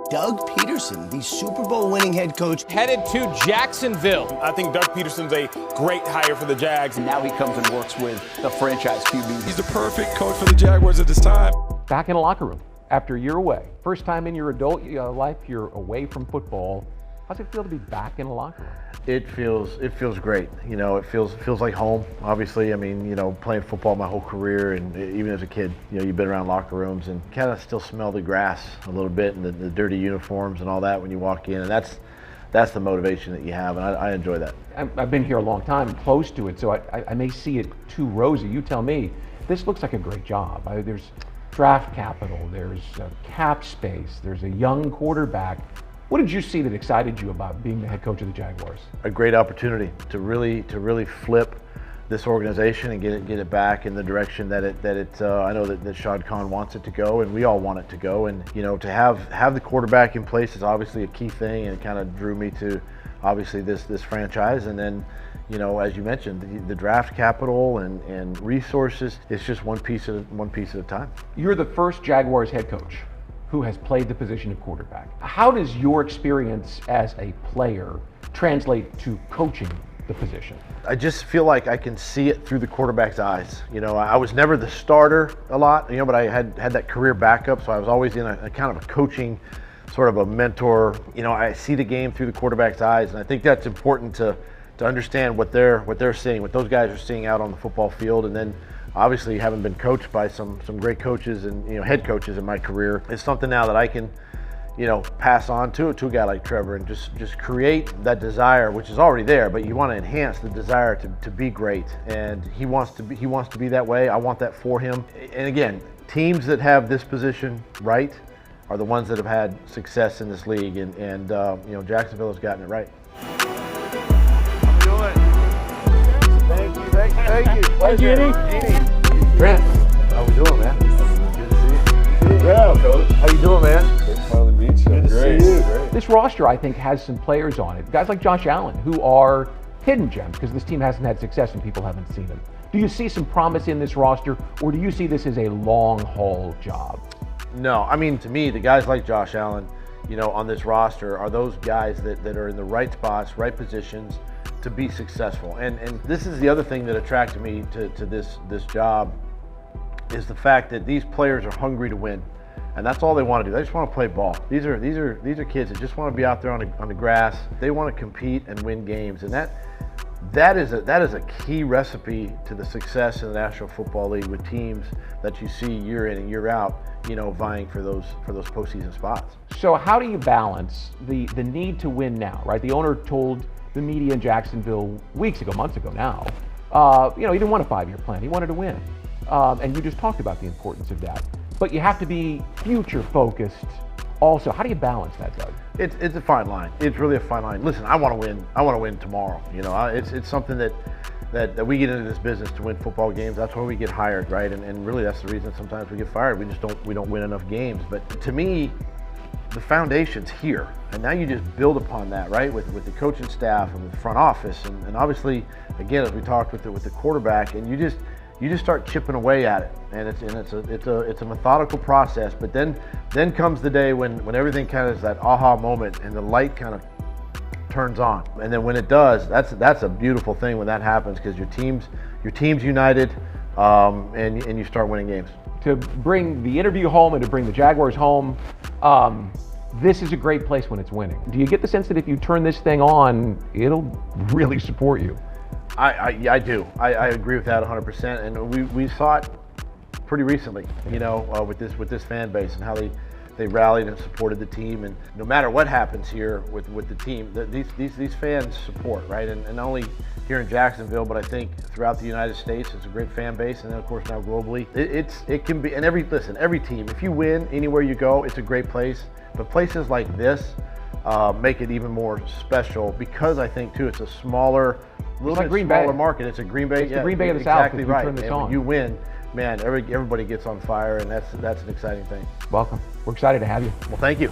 Doug Pederson, the Super Bowl winning head coach, headed to Jacksonville. I think Doug Pederson's a great hire for the Jags. And now he comes and works with the franchise QB. He's the perfect coach for the Jaguars at this time. Back in a locker room after a year away. First time in your adult life you're away from football. How's it feel to be back in a locker room? It feels great. You know, it feels like home. Obviously, I mean, you know, playing football my whole career, and even as a kid, you know, you've been around locker rooms and kind of still smell the grass a little bit, and the dirty uniforms and all that when you walk in, and that's the motivation that you have, and I enjoy that. I've been here a long time, close to it, so I may see it too rosy. You tell me. This looks like a great job. There's draft capital, there's cap space, there's a young quarterback. What did you see that excited you about being the head coach of the Jaguars? A great opportunity to really flip this organization and get it back in the direction that I know that Shad Khan wants it to go, and we all want it to go. And you know, to have the quarterback in place is obviously a key thing, and it kind of drew me to obviously this franchise. And then, you know, as you mentioned, the draft capital and resources, it's just one piece at a time. You're the first Jaguars head coach who has played the position of quarterback. How does your experience as a player translate to coaching the position? I just feel like I can see it through the quarterback's eyes. You know, I was never the starter a lot, you know, but I had that career backup, so I was always in a kind of a coaching, sort of a mentor. You know, I see the game through the quarterback's eyes, and I think that's important to understand what they're seeing, what those guys are seeing out on the football field. And then obviously, having been coached by some great coaches and, you know, head coaches in my career, it's something now that I can, you know, pass on to a guy like Trevor, and just create that desire, which is already there, but you want to enhance the desire to be great. And he wants to be that way. I want that for him. And again, teams that have this position right are the ones that have had success in this league, and you know, Jacksonville has gotten it right. Hi, Jenny. Trent, how we doing, man? Good to see you. Yeah, Coach. How you doing, man? Great to finally meet you. Good to see you. Great. This roster, I think, has some players on it. Guys like Josh Allen, who are hidden gems because this team hasn't had success and people haven't seen them. Do you see some promise in this roster, or do you see this as a long-haul job? No, I mean, to me, the guys like Josh Allen, you know, on this roster are those guys that are in the right spots, right positions to be successful. And this is the other thing that attracted me to this job, is the fact that these players are hungry to win, and that's all they want to do. They just want to play ball. These are kids that just want to be out there on the grass. They want to compete and win games, and that is a key recipe to the success in the National Football League, with teams that you see year in and year out, you know, vying for those postseason spots. So how do you balance the need to win now, right? The owner told the media in Jacksonville months ago now, you know, he didn't want a 5-year plan. He wanted to win. And you just talked about the importance of that. But you have to be future focused also. How do you balance that, Doug? It's a fine line. It's really a fine line. Listen, I want to win. I want to win tomorrow. You know, it's something that we get into this business to win football games. That's why we get hired, right? And really, that's the reason sometimes we get fired. We don't win enough games. But to me, the foundation's here, and now you just build upon that, right? With the coaching staff and with the front office, and obviously, again, as we talked with the quarterback, and you just start chipping away at it, and it's a methodical process. But then comes the day when everything kind of is that aha moment, and the light kind of turns on. And then when it does, that's a beautiful thing when that happens, because your team's united, and you start winning games. To bring the interview home and to bring the Jaguars home, this is a great place when it's winning. Do you get the sense that if you turn this thing on, it'll really support you? I do. I agree with that 100%, and we saw it pretty recently, you know, with this fan base and how they rallied and supported the team. And no matter what happens here with the team, these fans support, right? And not only here in Jacksonville, but I think throughout the United States, it's a great fan base, and then of course now globally, it can be. And every team, if you win anywhere you go, it's a great place. But places like this make it even more special, because I think too it's a smaller, smaller market. It's a Green Bay. It's the Green Bay of the South. Exactly right. And when you win, man, everybody gets on fire, and that's an exciting thing. Welcome. We're excited to have you. Well, thank you.